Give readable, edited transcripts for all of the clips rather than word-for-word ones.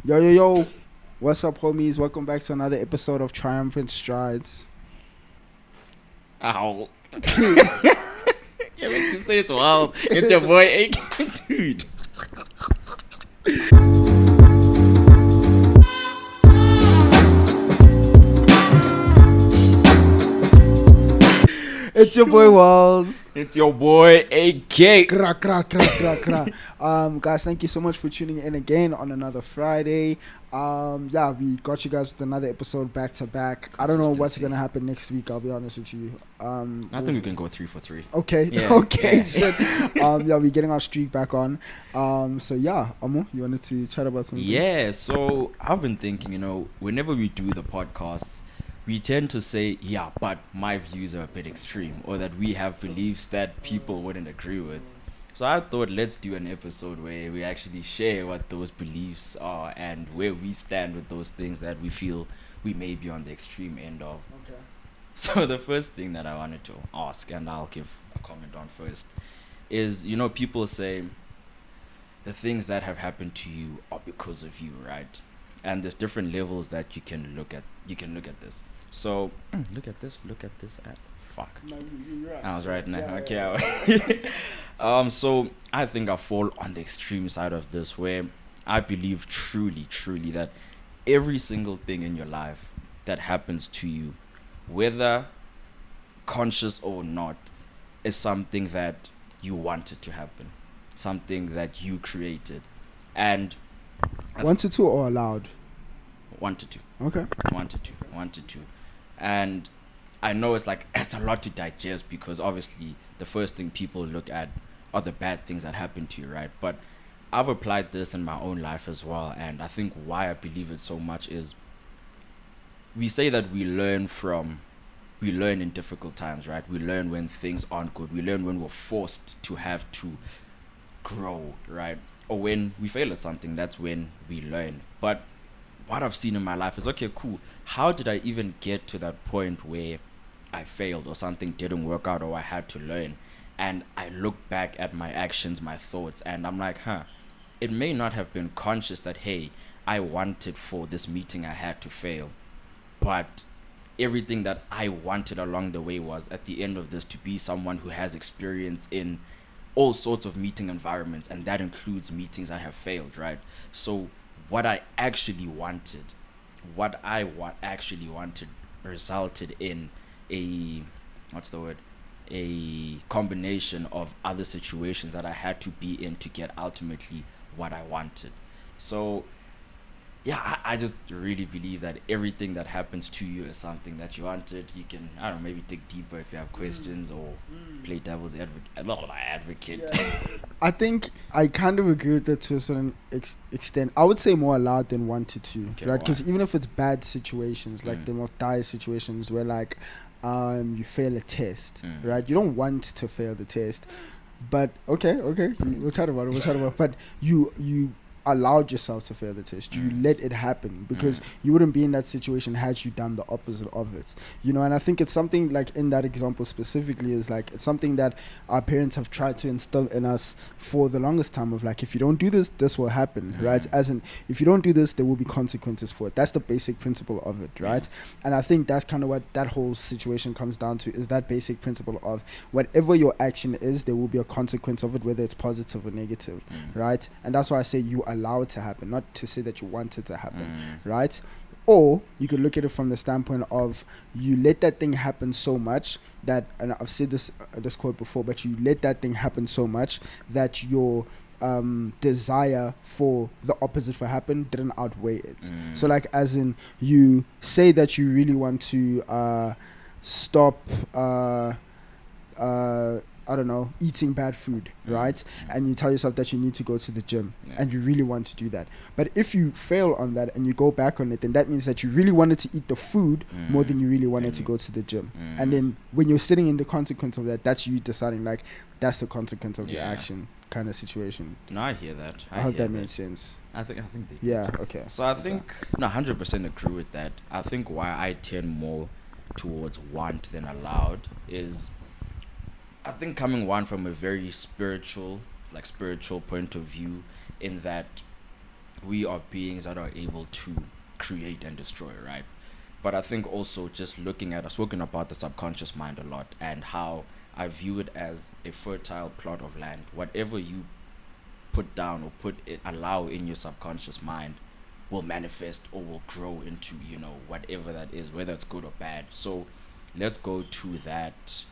Yo, yo, yo. What's up, homies? Welcome back to another episode of Triumphant Strides. Ow. You meant to say it's wild. It's your boy, AK. Dude. It's your boy, Walls. It's your boy, AK. Kra, kra, kra, kra, kra. Guys, thank you so much for tuning in again on another Friday. We got you guys with another episode back to back. I don't know what's going to happen next week, I'll be honest with you. I think we can go 3 for 3. Okay, Yeah, okay. yeah. Shit. We're getting our streak back on. Amo, you wanted to chat about something? Yeah, so I've been thinking, whenever we do the podcasts, we tend to say, yeah, but my views are a bit extreme, or that we have beliefs that people wouldn't agree with. So I thought, let's do an episode where we actually share what those beliefs are and where we stand with those things that we feel we may be on the extreme end of. Okay. So the first thing that I wanted to ask, and I'll give a comment on first, is, people say the things that have happened to you are because of you, right? And there's different levels that you can look at. You can look at this. So look at this. Fuck. No, you're right. I was right now. Yeah, Okay. So I think I fall on the extreme side of this, where I believe truly that every single thing in your life that happens to you, whether conscious or not, is something that you wanted to happen, something that you created, and Wanted to or allowed? wanted to. Okay. wanted to. And I know it's a lot to digest, because obviously the first thing people look at are the bad things that happen to you, right? But I've applied this in my own life as well, and I think why I believe it so much is we say that we learn in difficult times, right? We learn when things aren't good. We learn when we're forced to have to grow, right? Or when we fail at something, that's when we learn. But what I've seen in my life is, okay, cool, how did I even get to that point where I failed or something didn't work out or I had to learn? And I look back at my actions, my thoughts, and I'm like, it may not have been conscious that, hey, I wanted for this meeting I had to fail, but everything that I wanted along the way was, at the end of this, to be someone who has experience in all sorts of meeting environments, and that includes meetings that have failed, right? So what I actually wanted resulted in a combination of other situations that I had to be in to get ultimately what I wanted. So yeah, I just really believe that everything that happens to you is something that you wanted. You can, I don't know, maybe dig deeper if you have questions, or play devil's advocate. Yeah. I think I kind of agree with that to a certain extent. I would say more allowed than wanted to, Okay, right? why? Because even if it's bad situations, like the most dire situations where you fail a test, right? You don't want to fail the test, but okay, we'll chat about it. But you allowed yourself to fail the test. You let it happen, because you wouldn't be in that situation had you done the opposite of it. And I think it's something, like in that example specifically, is like it's something that our parents have tried to instill in us for the longest time, of like, if you don't do this, this will happen, right? As in, if you don't do this, there will be consequences for it. That's the basic principle of it, right? And I think that's kind of what that whole situation comes down to, is that basic principle of whatever your action is, there will be a consequence of it, whether it's positive or negative, right? And that's why I say you allow it to happen, not to say that you want it to happen, right? Or you could look at it from the standpoint of, you let that thing happen so much that, and I've said this quote before, but you let that thing happen so much that your desire for the opposite to happen didn't outweigh it. So like, as in, you say that you really want to stop I don't know, eating bad food, right? And you tell yourself that you need to go to the gym, and you really want to do that. But if you fail on that and you go back on it, then that means that you really wanted to eat the food more than you really wanted to go to the gym. And then when you're sitting in the consequence of that, that's you deciding, like, that's the consequence of your action, kind of situation. No, I hear that. I hope that made sense. I think they did. Yeah, okay. So I think, 100% agree with that. I think why I tend more towards want than allowed is, I think, coming from a very spiritual point of view, in that we are beings that are able to create and destroy, right? But I think also just looking at, I've spoken about the subconscious mind a lot and how I view it as a fertile plot of land. Whatever you put down or allow in your subconscious mind will manifest or will grow into, whatever that is, whether it's good or bad. So let's go to that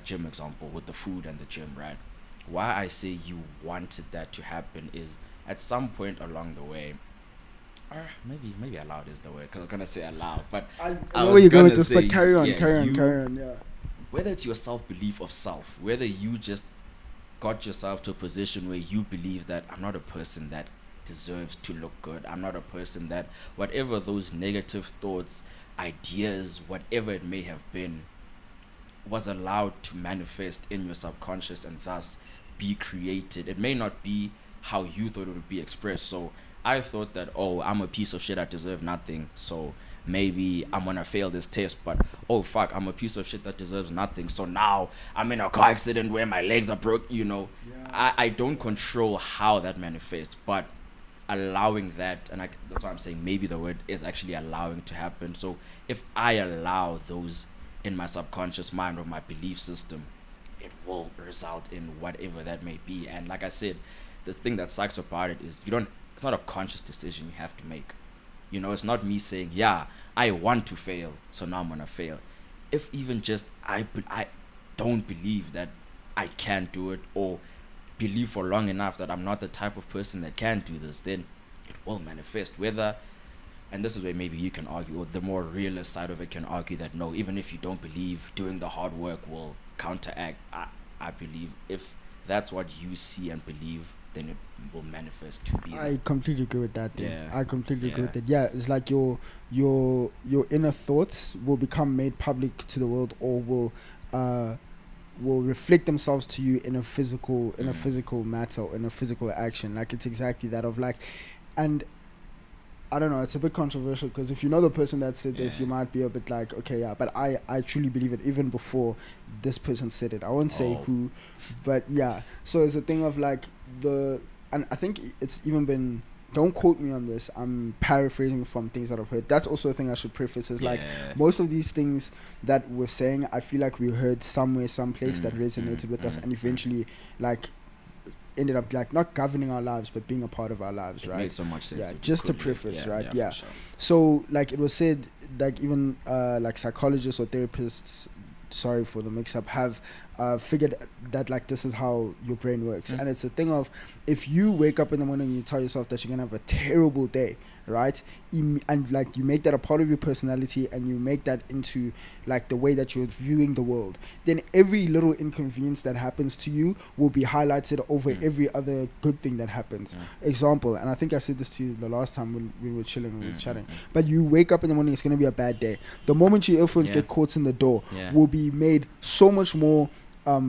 gym example with the food and the gym, right? Why I say you wanted that to happen is at some point along the way, maybe allowed is the word, because I'm gonna say allowed, but I know where you're going with this, but carry on, yeah. Whether it's your self-belief of self, whether you just got yourself to a position where you believe that I'm not a person that deserves to look good, I'm not a person that, whatever those negative thoughts, ideas, whatever it may have been, was allowed to manifest in your subconscious and thus be created. It may not be how you thought it would be expressed. So I thought that, I'm a piece of shit, I deserve nothing, so maybe I'm gonna fail this test. But fuck, I'm a piece of shit that deserves nothing, so now I'm in a car accident where my legs are broke. I don't control how that manifests, but allowing that, and that's why I'm saying maybe the word is actually allowing to happen. So if I allow those in my subconscious mind or my belief system, it will result in whatever that may be. And like I said, the thing that sucks about it is it's not a conscious decision you have to make. It's not me saying, yeah, I want to fail, so now I'm gonna fail. If even just I don't believe that I can do it, or believe for long enough that I'm not the type of person that can do this, then it will manifest. Whether, and this is where maybe you can argue, or the more realist side of it can argue that no, even if you don't believe, doing the hard work will counteract. I believe if that's what you see and believe, then it will manifest to be. I completely agree with that thing. Yeah. I completely agree with it. Yeah, it's like your inner thoughts will become made public to the world, or will reflect themselves to you in a physical matter, or in a physical action. Like, it's exactly that of like, and I don't know, it's a bit controversial, because if you know the person that said this, you might be a bit like, okay, yeah, but I truly believe it even before this person said it. I won't say who, but yeah. So it's a thing of like and I think it's even been, don't quote me on this, I'm paraphrasing from things that I've heard. That's also a thing I should preface, is like most of these things that we're saying, I feel like we heard somewhere, someplace that resonated with us, and eventually like ended up like not governing our lives but being a part of our lives. Right, made so much sense. Yeah, just to preface, right? Yeah, sure. So like it was said, like even like psychologists or therapists, sorry for the mix-up, have figured that like this is how your brain works. And it's a thing of, if you wake up in the morning and you tell yourself that you're gonna have a terrible day, right, and like you make that a part of your personality, and you make that into like the way that you're viewing the world, then every little inconvenience that happens to you will be highlighted over every other good thing that happens. Example, and I think I said this to you the last time when we were chilling, we were chatting, but you wake up in the morning, it's going to be a bad day. The moment your earphones get caught in the door will be made so much more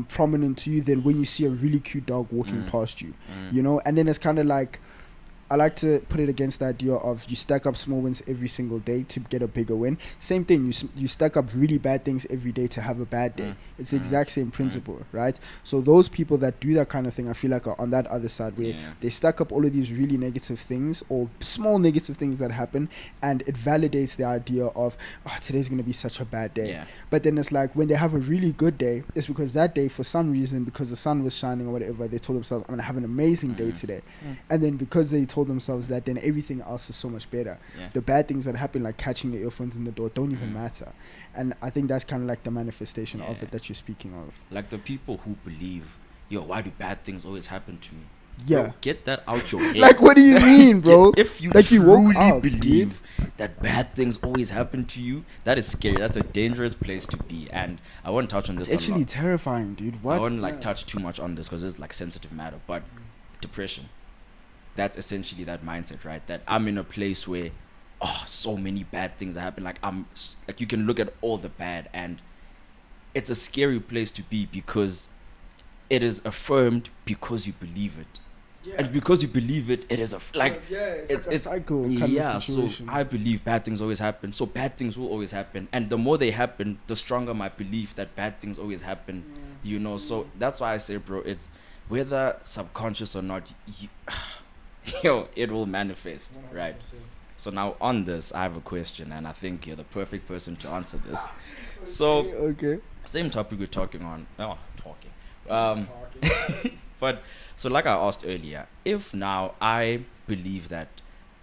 prominent to you than when you see a really cute dog walking past you, and then it's kind of like, I like to put it against the idea of you stack up small wins every single day to get a bigger win. Same thing, you stack up really bad things every day to have a bad day. It's the exact same principle, right? So those people that do that kind of thing, I feel like are on that other side, where they stack up all of these really negative things, or small negative things that happen, and it validates the idea of, today's going to be such a bad day. But then it's like, when they have a really good day, it's because that day, for some reason, because the sun was shining or whatever, they told themselves, I'm going to have an amazing day today. And then because they told themselves that, then everything else is so much better. The bad things that happen, like catching your earphones in the door, don't even matter. And I think that's kind of like the manifestation of it that you're speaking of. Like the people who believe, why do bad things always happen to me? Yeah, get that out your head. Like, what do you mean, bro? If you like truly believe that bad things always happen to you, that is scary. That's a dangerous place to be. And I won't touch on this. It's actually terrifying, dude. What? I won't touch too much on this because it's like sensitive matter. But depression, that's essentially that mindset, right? That I'm in a place where so many bad things happen. Like, you can look at all the bad, and it's a scary place to be, because it is affirmed because you believe it. And because you believe it, it is it's like a cycle kind of situation. So I believe bad things always happen, so bad things will always happen, and the more they happen, the stronger my belief that bad things always happen. So that's why I say, bro, it's whether subconscious or not, it will manifest, right? So now on this, I have a question, and I think you're the perfect person to answer this. So, Okay. same topic we're talking on. Oh, talking. Um, but so like I asked earlier, if now I believe that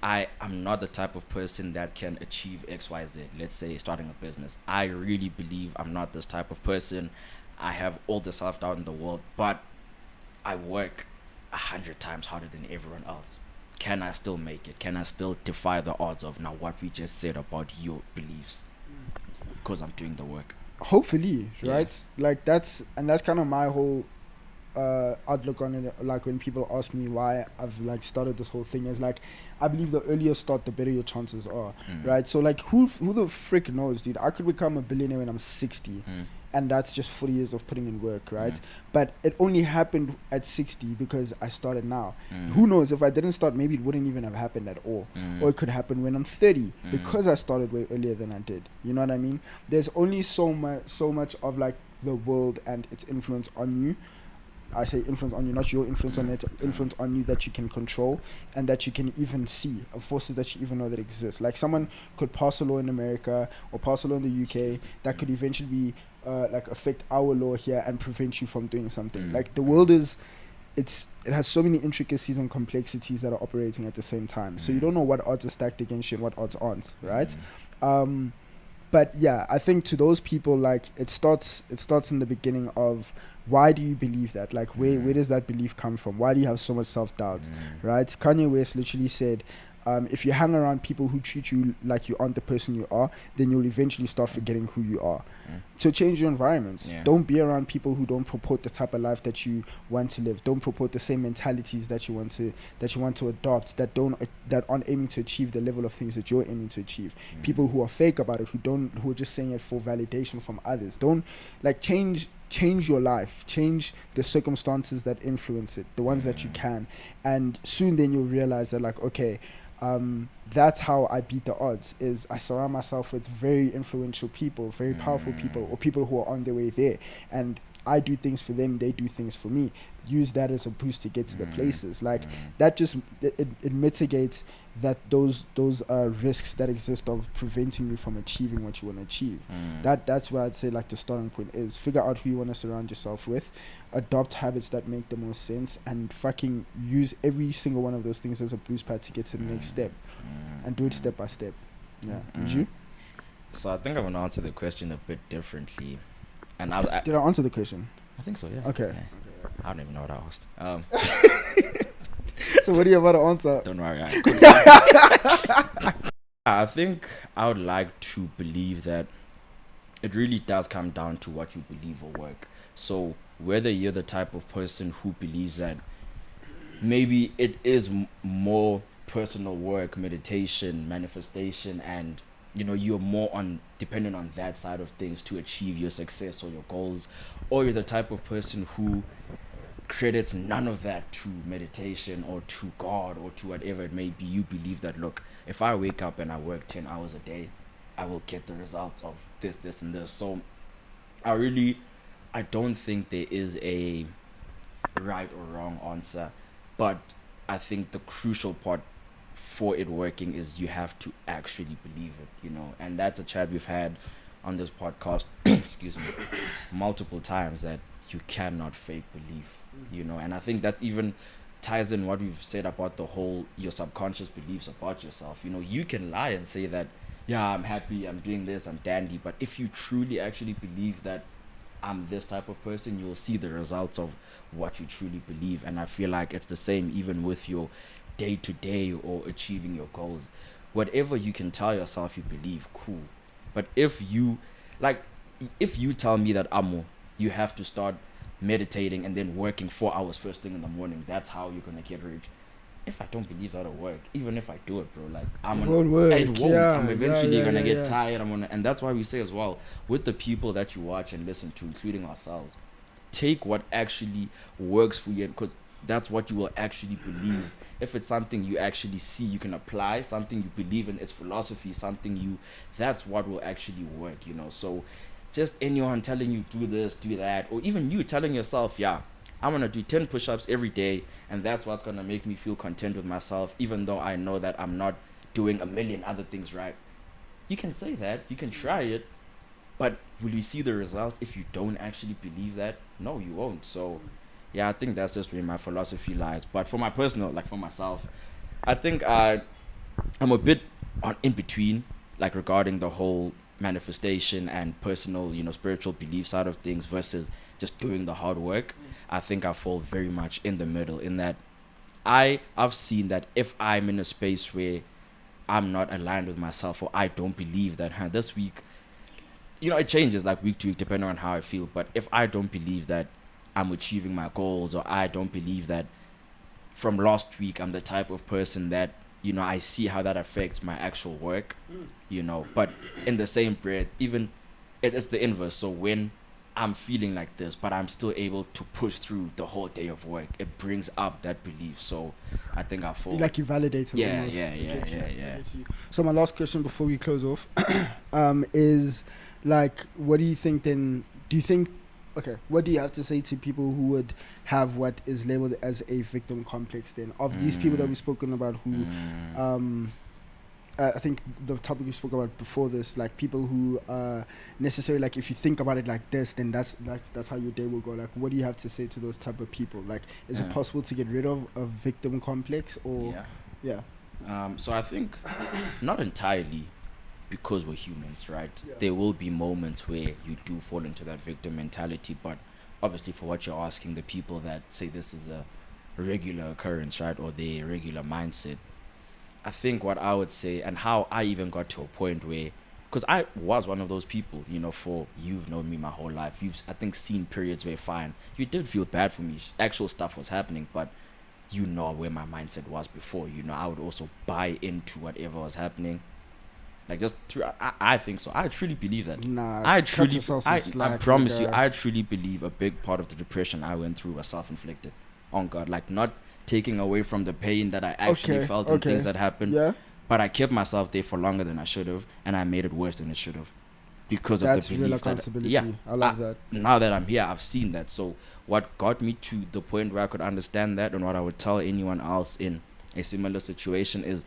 I am not the type of person that can achieve XYZ, let's say starting a business, I really believe I'm not this type of person. I have all the self doubt in the world, but I work 100 times harder than everyone else. Can I still make it? Can I still defy the odds of now what we just said about your beliefs? Because I'm doing the work. Hopefully, Yeah. right? Like that's kind of my whole outlook on it. Like when people ask me why I've like started this whole thing, is like I believe the earlier you start, the better your chances are, right? So like who the frick knows, dude? I could become a billionaire when I'm 60. And that's just 40 years of putting in work, right? But it only happened at 60 because I started now. Who knows? If I didn't start, maybe it wouldn't even have happened at all. Or it could happen when I'm 30 because I started way earlier than I did. You know what I mean? There's only so much of like the world and its influence on you. I say influence on you, not your influence on it, influence on you that you can control and that you can even see, forces that you even know that exist. Like someone could pass a law in America or pass a law in the UK that could eventually be like affect our law here and prevent you from doing something. Like the world is, it has so many intricacies and complexities that are operating at the same time. So you don't know what odds are stacked against you and what odds aren't, right? But yeah, I think to those people, like it starts in the beginning of why do you believe that? Like where does that belief come from? Why do you have so much self-doubt, right? Kanye West literally said, if you hang around people who treat you like you aren't the person you are, then you'll eventually start forgetting who you are. So change your environments. Don't be around people who don't purport the type of life that you want to live. Don't purport the same mentalities that you want to adopt, that aren't aiming to achieve the level of things that you're aiming to achieve. People who are fake about it, who are just saying it for validation from others. Don't like change your life, change the circumstances that influence it, the ones that you can, and soon then you'll realize that like, okay, that's how I beat the odds, is I surround myself with very influential people, very powerful people, or people who are on their way there, and I do things for them, they do things for me. Use that as a boost to get to the places. Like that just it mitigates those risks that exist of preventing you from achieving what you want to achieve. That's where I'd say like the starting point is figure out who you want to surround yourself with, adopt habits that make the most sense, and fucking use every single one of those things as a boost pad to get to the next step, and do it step by step. Would you? So I think I'm gonna answer the question a bit differently. And did I answer the question? I think so, yeah. Okay. I don't even know what I asked. So what are you about to answer? Don't worry. I think I would like to believe that it really does come down to what you believe will work. So whether you're the type of person who believes that maybe it is more personal work, meditation, manifestation, and you're more dependent on that side of things to achieve your success or your goals, or you're the type of person who credits none of that to meditation or to God or to whatever it may be. You believe that, look, if I wake up and I work 10 hours a day, I will get the results of this and this. So I don't think there is a right or wrong answer, but I think the crucial part for it working is you have to actually believe it, and that's a chat we've had on this podcast excuse me, multiple times, that you cannot fake belief, and I think that even ties in what we've said about the whole your subconscious beliefs about yourself. You can lie and say that, yeah, I'm happy, I'm doing this, I'm dandy, but if you truly actually believe that I'm this type of person, you'll see the results of what you truly believe. And I feel like it's the same even with your day-to-day or achieving your goals. Whatever you can tell yourself you believe, cool. But if you tell me that, Amo, you have to start meditating and then working 4 hours first thing in the morning, that's how you're gonna get rich. If I don't believe that'll work, even if I do it, bro, like it won't work. I'm eventually gonna get tired. And that's why we say as well, with the people that you watch and listen to, including ourselves, take what actually works for you, because that's what you will actually believe. If it's something you actually see, you can apply, something you believe in, its philosophy, that's what will actually work, So just anyone telling you do this, do that, or even you telling yourself, yeah, I'm gonna do 10 push-ups every day, and that's what's gonna make me feel content with myself, even though I know that I'm not doing a million other things right. You can say that, you can try it, but will you see the results if you don't actually believe that? No, you won't. So yeah, I think that's just where my philosophy lies. But for my personal, like for myself, I think I'm a bit in between, like regarding the whole manifestation and personal, spiritual belief side of things versus just doing the hard work. I think I fall very much in the middle, in that I've seen that if I'm in a space where I'm not aligned with myself, or I don't believe that this week, it changes like week to week depending on how I feel. But if I don't believe that I'm achieving my goals, or I don't believe that from last week I'm the type of person that, I see how that affects my actual work, but in the same breath, even it's the inverse. So when I'm feeling like this, but I'm still able to push through the whole day of work, it brings up that belief. So I think I fall. Like you validate it. Yeah. So my last question before we close off is, like, what do you think then? Do you think, okay, what do you have to say to people who would have what is labeled as a victim complex then, of these people that we've spoken about who, I think the topic we spoke about before this, like people who necessarily, like if you think about it like this, then that's how your day will go. Like, what do you have to say to those type of people? Like, is it possible to get rid of a victim complex, or so I think not entirely, because we're humans, right? There will be moments where you do fall into that victim mentality, but obviously for what you're asking, the people that say this is a regular occurrence, right, or their regular mindset, I think what I would say, and how I even got to a point where, because I was one of those people, for you've known me my whole life, you've, I think, seen periods where fine, you did feel bad for me, actual stuff was happening, but where my mindset was before, I would also buy into whatever was happening. Like, just through, I think so. I truly believe that. I promise you, I truly believe a big part of the depression I went through was self-inflicted. On God, like, not taking away from the pain that I actually felt and things that happened. Yeah. But I kept myself there for longer than I should have, and I made it worse than it should have, because of the belief. That's real accountability. I love that. Now that I'm here, I've seen that. So what got me to the point where I could understand that, and what I would tell anyone else in a similar situation, is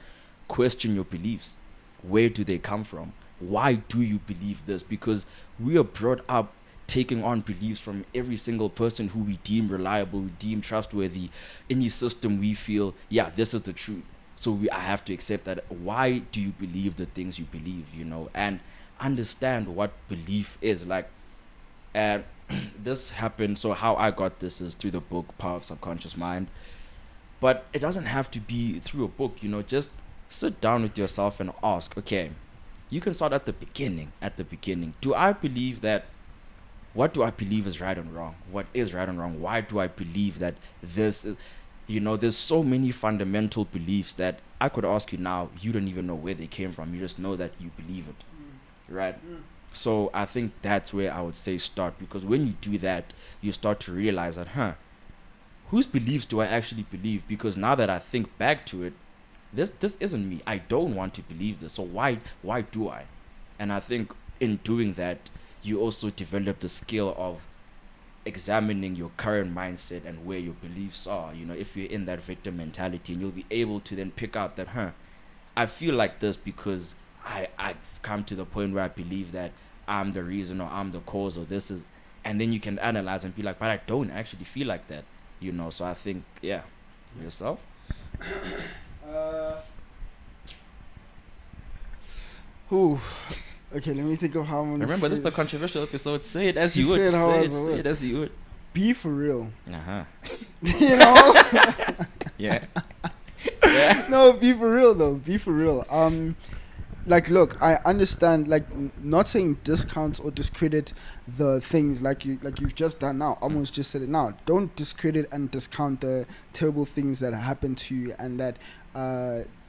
question your beliefs. Where do they come from? Why do you believe this? Because we are brought up taking on beliefs from every single person who we deem reliable, we deem trustworthy. Any system we feel, this is the truth. So I have to accept that. Why do you believe the things you believe, and understand what belief is. Like, this happened. So how I got this is through the book Power of Subconscious Mind. But it doesn't have to be through a book, just sit down with yourself and ask, okay, you can start at the beginning. Do I believe that? What do I believe is right and wrong? What is right and wrong? Why do I believe that this is, there's so many fundamental beliefs that I could ask you now, you don't even know where they came from. You just know that you believe it, right? So I think that's where I would say start, because when you do that, you start to realize that, whose beliefs do I actually believe? Because now that I think back to it, this isn't me. I don't want to believe this. So why do I? And I think in doing that, you also develop the skill of examining your current mindset and where your beliefs are. If you're in that victim mentality, and you'll be able to then pick up that, I feel like this because I've come to the point where I believe that I'm the reason, or I'm the cause, or this is, and then you can analyze and be like, but I don't actually feel like that, So I think, yourself. Okay, let me think of how I'm gonna. Remember, this is the controversial episode. Say it as you would. Say it as you would. Be for real. Yeah. No, be for real though. Be for real. Like, look, I understand. Like, not saying discounts or discredit the things like you've just done now. Almost just said it now. Don't discredit and discount the terrible things that happen to you, and that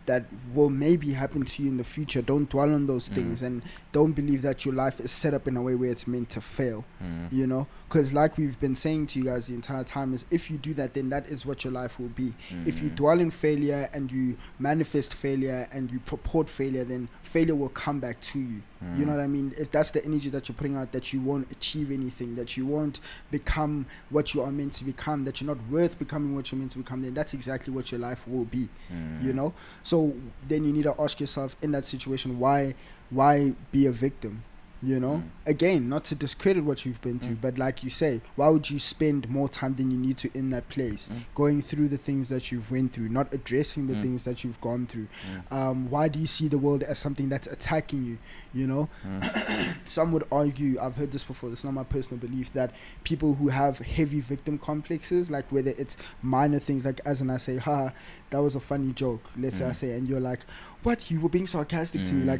that will maybe happen to you in the future. Don't dwell on those things, and don't believe that your life is set up in a way where it's meant to fail, because like we've been saying to you guys the entire time, is if you do that, then that is what your life will be. If you dwell in failure and you manifest failure and you purport failure, then failure will come back to you. You know what I mean? If that's the energy that you're putting out, that you won't achieve anything, that you won't become what you are meant to become, that you're not worth becoming what you're meant to become, then that's exactly what your life will be. You know? So then you need to ask yourself in that situation, why be a victim? You know, again, not to discredit what you've been through, but like you say, why would you spend more time than you need to in that place, going through the things that you've went through, not addressing the things that you've gone through? Why do you see the world as something that's attacking you? You know, some would argue, I've heard this before, this is not my personal belief, that people who have heavy victim complexes, like whether it's minor things, like as in I say, that was a funny joke, let's say I say, and you're like, what, you were being sarcastic to me,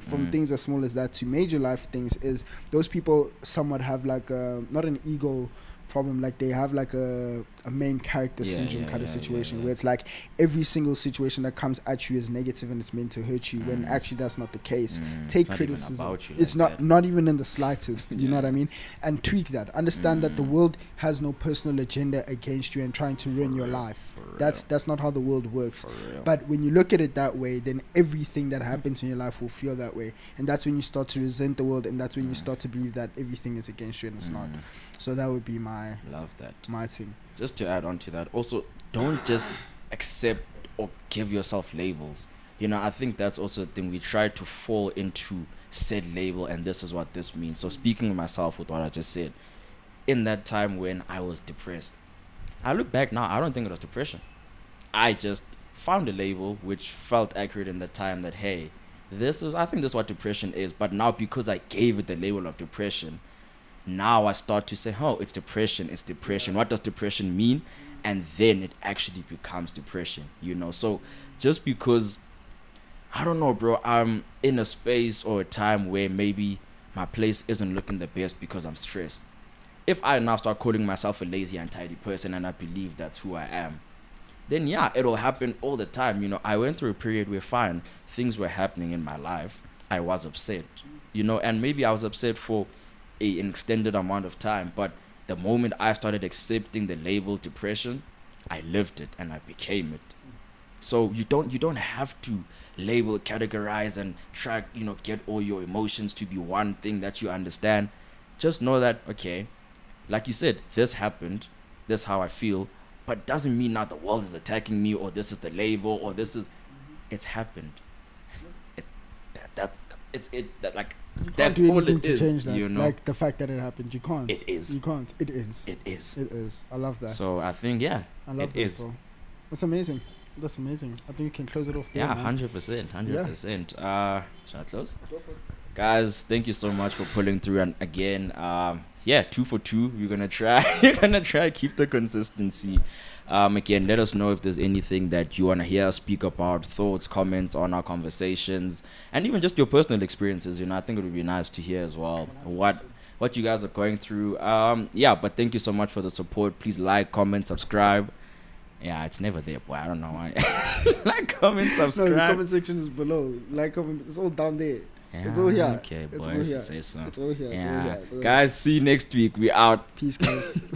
from things as small as that to major life things, is those people somewhat have like not an ego problem, like they have like a main character syndrome kind of situation where it's like every single situation that comes at you is negative and it's meant to hurt you, when actually that's not the case. Take criticism, it's not even in the slightest. You know what I mean? And tweak that, understand that the world has no personal agenda against you and trying to ruin your life. That's not how the world works. But when you look at it that way, then everything that happens in your life will feel that way, and that's when you start to resent the world, and that's when you start to believe that everything is against you and it's not. So that would be my thing. Just to add on to that, also, don't just accept or give yourself labels. You know, I think that's also the thing. We try to fall into said label, and this is what this means. So speaking of myself with what I just said, in that time when I was depressed, I look back now, I don't think it was depression. I just found a label which felt accurate in the time, that, hey, I think this is what depression is. But now, because I gave it the label of depression, now I start to say, oh, it's depression. What does depression mean? And then it actually becomes depression, you know? So just because, I don't know, bro, I'm in a space or a time where maybe my place isn't looking the best because I'm stressed. If I now start calling myself a lazy, untidy person, and I believe that's who I am, then yeah, it'll happen all the time. You know, I went through a period where, fine, things were happening in my life. I was upset, you know, and maybe I was upset for an extended amount of time, but the moment I started accepting the label depression, I lived it and I became it. So you don't have to label, categorize, and try, you know, get all your emotions to be one thing that you understand. Just know that, okay, like you said, this happened, this is how I feel, but doesn't mean now the world is attacking me, or this is the label, or it's happened. That's do all anything it to is, change that. you know? Like the fact that it happened, you can't. It is. You can't. It is. It is. It is. I love that. So I think, I love that, is. Bro. That's amazing. That's amazing. I think we can close it off there. Yeah, man. 100%. Should I close? Go for it. Guys, thank you so much for pulling through, and again, 2 for 2. We're gonna try keep the consistency. Again, let us know if there's anything that you want to hear us speak about, thoughts, comments on our conversations, and even just your personal experiences. You know, I think it would be nice to hear as well what you guys are going through. But thank you so much for the support. Please like, comment, subscribe. Yeah, it's never there, boy. I don't know why. Like, comment, subscribe. No, the comment section is below. Like, comment, it's all down there. Yeah, it's all here. Okay, boy, it's all if here. you say so. It's all here. Yeah. It's all here. It's all guys, see you next week. We out. Peace, guys.